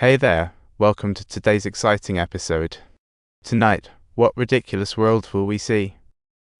Hey there, welcome to today's exciting episode. Tonight, what ridiculous world will we see?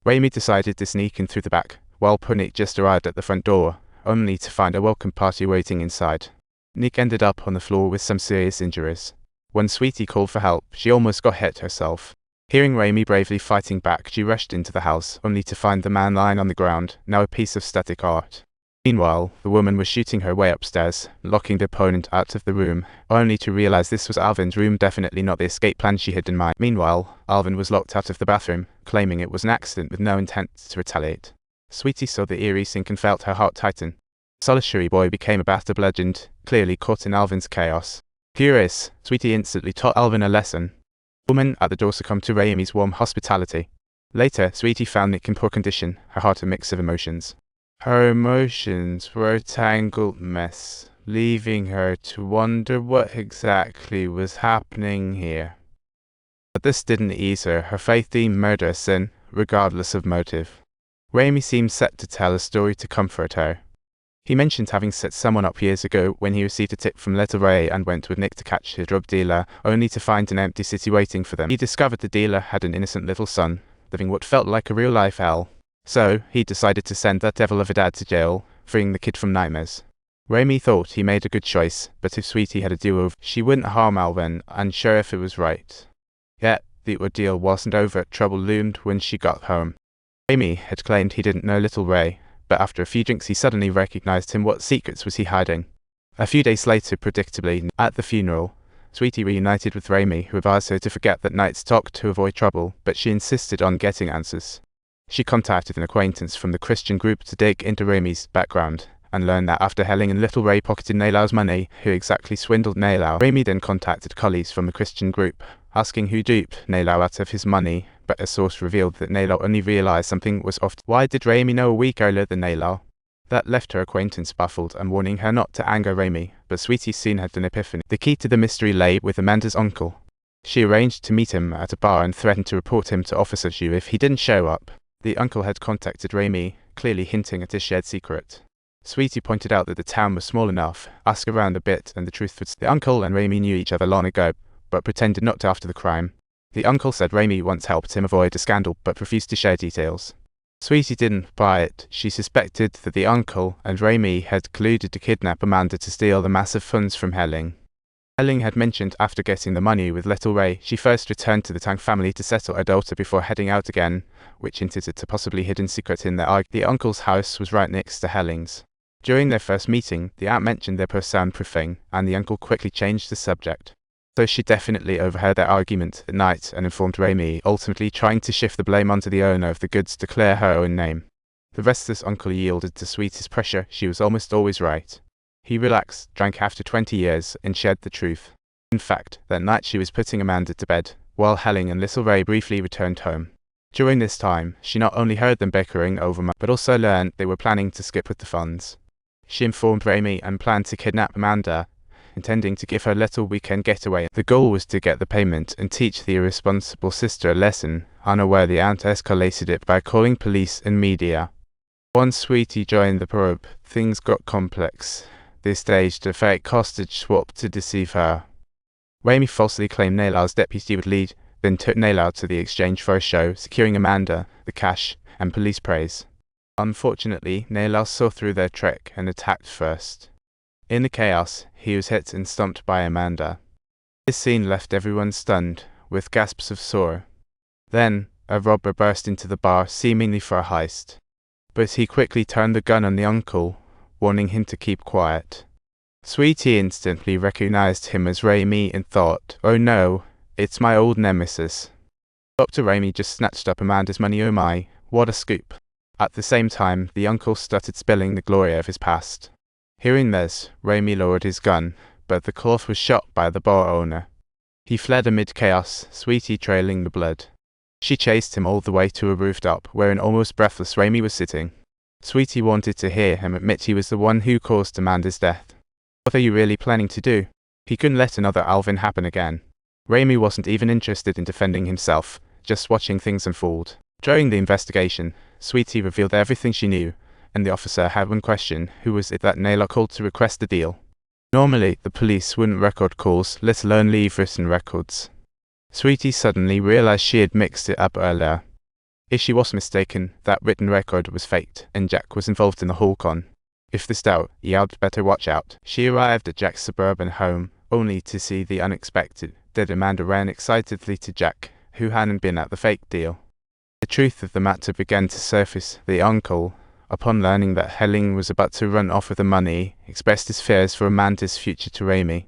Raimi decided to sneak in through the back, while Punik just arrived at the front door, only to find a welcome party waiting inside. Nick ended up on the floor with some serious injuries. When Sweetie called for help, she almost got hit herself. Hearing Raimi bravely fighting back, she rushed into the house, only to find the man lying on the ground, now a piece of static art. Meanwhile, the woman was shooting her way upstairs, locking the opponent out of the room, only to realize this was Alvin's room, definitely not the escape plan she had in mind. Meanwhile, Alvin was locked out of the bathroom, claiming it was an accident with no intent to retaliate. Sweetie saw the eerie sink and felt her heart tighten. The solitary boy became a bathtub legend, clearly caught in Alvin's chaos. Curious, Sweetie instantly taught Alvin a lesson. The woman at the door succumbed to Raimi's warm hospitality. Later, Sweetie found Nick in poor condition, her heart a mix of emotions. Her emotions were a tangled mess, leaving her to wonder what exactly was happening here. But this didn't ease her. Her faith deemed murder a sin, regardless of motive. Raimi seemed set to tell a story to comfort her. He mentioned having set someone up years ago when he received a tip from Little Ray and went with Nick to catch a drug dealer, only to find an empty city waiting for them. He discovered the dealer had an innocent little son, living what felt like a real-life hell. So, he decided to send that devil of a dad to jail, freeing the kid from nightmares. Raimi thought he made a good choice, but if Sweetie had a do-over, she wouldn't harm Alvin, unsure if it was right. Yet, the ordeal wasn't over. Trouble loomed when she got home. Raimi had claimed he didn't know Little Ray, but after a few drinks he suddenly recognized him. What secrets was he hiding? A few days later, predictably, at the funeral, Sweetie reunited with Raimi, who advised her to forget that night's talk to avoid trouble, but she insisted on getting answers. She contacted an acquaintance from the Christian group to dig into Raimi's background, and learned that after Helling and Little Ray pocketed Naylor's money, who exactly swindled Naylor. Raimi then contacted colleagues from the Christian group, asking who duped Naylor out of his money, but a source revealed that Naylor only realized something was off. Why did Raimi know a week earlier than Naylor? That left her acquaintance baffled and warning her not to anger Raimi, but Sweetie soon had an epiphany. The key to the mystery lay with Amanda's uncle. She arranged to meet him at a bar and threatened to report him to Officer Xu if he didn't show up. The uncle had contacted Raimi, clearly hinting at a shared secret. Sweetie pointed out that the town was small enough, ask around a bit, and the truth was the uncle and Raimi knew each other long ago, but pretended not to after the crime. The uncle said Raimi once helped him avoid a scandal, but refused to share details. Sweetie didn't buy it. She suspected that the uncle and Raimi had colluded to kidnap Amanda to steal the massive funds from Helling. Helling had mentioned after getting the money with Little Ray, she first returned to the Tang family to settle her daughter before heading out again, which hinted at a possibly hidden secret in their argument. The uncle's house was right next to Helling's. During their first meeting, the aunt mentioned their poor soundproofing, and the uncle quickly changed the subject. So she definitely overheard their argument at night and informed Raimi, ultimately trying to shift the blame onto the owner of the goods to clear her own name. The restless uncle yielded to Sweetie's pressure. She was almost always right. He relaxed, drank after 20 years, and shared the truth. In fact, that night she was putting Amanda to bed, while Helling and Little Ray briefly returned home. During this time, she not only heard them bickering over money, but also learned they were planning to skip with the funds. She informed Raimi and planned to kidnap Amanda, intending to give her a little weekend getaway. The goal was to get the payment and teach the irresponsible sister a lesson, unaware the aunt escalated it by calling police and media. Once Sweetie joined the probe, things got complex. They staged a fake hostage swap to deceive her. Raimi falsely claimed Naylor's deputy would lead, then took Naylor to the exchange for a show, securing Amanda, the cash, and police praise. Unfortunately, Naylor saw through their trick and attacked first. In the chaos, he was hit and stumped by Amanda. This scene left everyone stunned, with gasps of sorrow. Then, a robber burst into the bar, seemingly for a heist. But he quickly turned the gun on the uncle, warning him to keep quiet. Sweetie instantly recognized him as Raimi and thought, oh no, it's my old nemesis. Dr. Raimi just snatched up Amanda's money. Oh my, what a scoop. At the same time, the uncle started spilling the glory of his past. Hearing this, Raimi lowered his gun, but the cloth was shot by the bar owner. He fled amid chaos, Sweetie trailing the blood. She chased him all the way to a rooftop, where an almost breathless Raimi was sitting. Sweetie wanted to hear him admit he was the one who caused Amanda's death. What are you really planning to do? He couldn't let another Alvin happen again. Raimi wasn't even interested in defending himself, just watching things unfold. During the investigation, Sweetie revealed everything she knew, and the officer had one question: who was it that Naylor called to request the deal? Normally, the police wouldn't record calls, let alone leave written records. Sweetie suddenly realized she had mixed it up earlier. If she was mistaken, that written record was faked, and Jack was involved in the whole con. If this doubt, I'd better watch out. She arrived at Jack's suburban home, only to see the unexpected. Dead Amanda ran excitedly to Jack, who hadn't been at the fake deal. The truth of the matter began to surface. The uncle, upon learning that Helen was about to run off with the money, expressed his fears for Amanda's future to Raimi.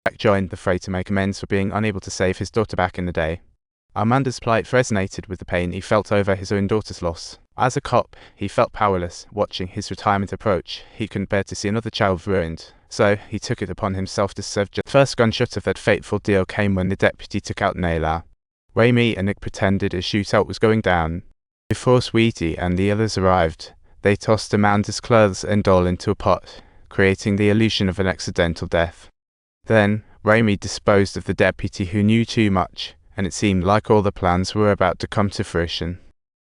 Jack joined the fray to make amends for being unable to save his daughter back in the day. Amanda's plight resonated with the pain he felt over his own daughter's loss. As a cop, he felt powerless. Watching his retirement approach, he couldn't bear to see another child ruined, so he took it upon himself to serve justice. The first gunshot of that fateful deal came when the deputy took out Nayla. Raimi and Nick pretended a shootout was going down. Before Sweetie and the others arrived, they tossed Amanda's clothes and doll into a pot, creating the illusion of an accidental death. Then, Raimi disposed of the deputy who knew too much, and it seemed like all the plans were about to come to fruition.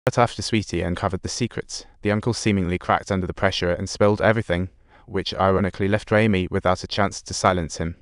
But after Sweetie uncovered the secrets, the uncle seemingly cracked under the pressure and spilled everything, which ironically left Raimi without a chance to silence him.